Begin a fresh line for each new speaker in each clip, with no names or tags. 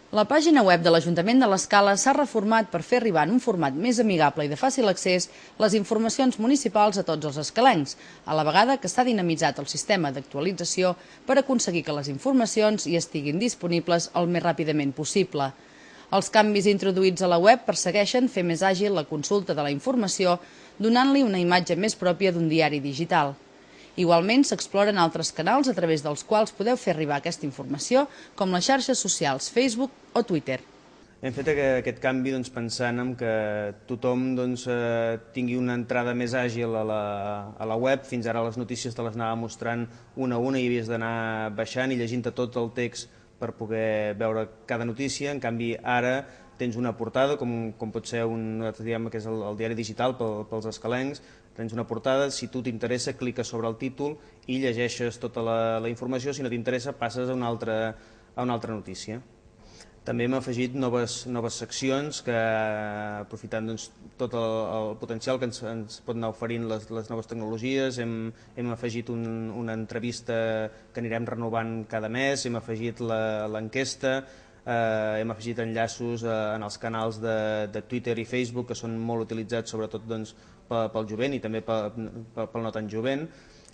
La pàgina web de l'Ajuntament de l'Escala s'ha reformat per fer arribar en un format més amigable i de fàcil accés les informacions municipals a tots els escalencs, a la vegada que s'ha dinamitzat el sistema d'actualització per aconseguir que les informacions hi estiguin disponibles el més ràpidament possible. Els canvis introduïts a la web persegueixen fer més àgil la consulta de la informació, donant-li una imatge més pròpia d'un diari digital. Igualment, s'exploren altres canals a través dels quals podeu fer arribar aquesta informació, com les xarxes socials Facebook o Twitter.
Hem fet aquest canvi pensant en que tothom tingui una entrada més àgil a la web. Fins ara les notícies te les anava mostrant una a una i havies d'anar baixant i llegint tot el text per poder veure cada notícia. En canvi, ara tens una portada, com pot ser que és el diari digital pels escalencs. Tens una portada, si tu t'interessa, cliques sobre el títol i llegeixes tota la informació. Si no t'interessa, passes a una altra notícia. També hem afegit noves seccions que, aprofitant tot el potencial que ens pot anar oferint les noves tecnologies, hem afegit una entrevista que anirem renovant cada mes, hem afegit l'enquesta, hem afegit enllaços en els canals de Twitter i Facebook, que són molt utilitzats sobretot pel jovent i també pel no tan jovent,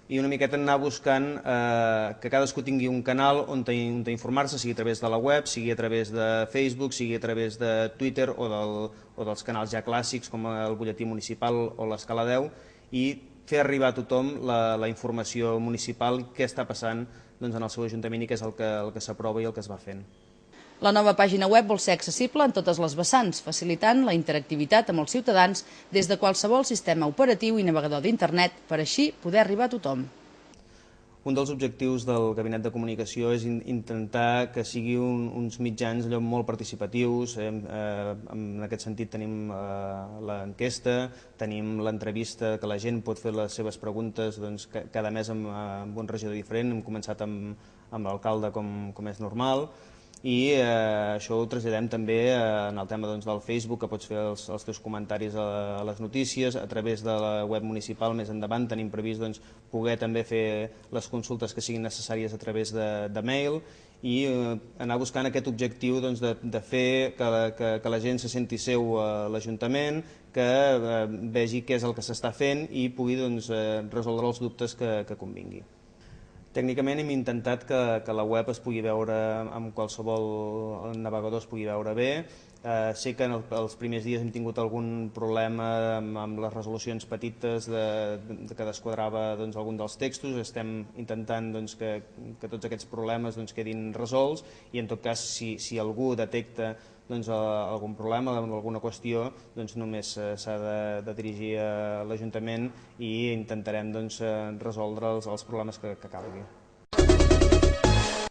i una miqueta anar buscant que cadascú tingui un canal on informar-se, sigui a través de la web, sigui a través de Facebook, sigui a través de Twitter o dels canals ja clàssics com el butlletí municipal o l'Escala 10, i fer arribar a tothom la informació municipal, què està passant en el seu ajuntament i què és el que s'aprova i el que es va fent.
La nova pàgina web vol ser accessible en totes les vessants, facilitant la interactivitat amb els ciutadans des de qualsevol sistema operatiu i navegador d'internet, per així poder arribar a tothom.
Un dels objectius del Gabinet de Comunicació és intentar que sigui uns mitjans molt participatius. En aquest sentit tenim l'enquesta, tenim l'entrevista, que la gent pot fer les seves preguntes cada mes amb un regidor diferent. Hem començat amb l'alcalde, com és normal, i això ho traslladem també en el tema del Facebook, que pots fer els teus comentaris a les notícies. A través de la web municipal més endavant tenim previst poder també fer les consultes que siguin necessàries a través de mail i anar buscant aquest objectiu de fer que la gent se senti seu a l'Ajuntament, que vegi què és el que s'està fent i pugui resoldre els dubtes que convingui. Tècnicament hem intentat que la web es pugui veure amb qualsevol navegador, es pugui veure bé. Sé que els primers dies hem tingut algun problema amb les resolucions petites que desquadrava algun dels textos. Estem intentant que tots aquests problemes quedin resolts i en tot cas si algú detecta algun problema, alguna qüestió, només s'ha de dirigir a l'Ajuntament i intentarem resoldre els problemes que calgui.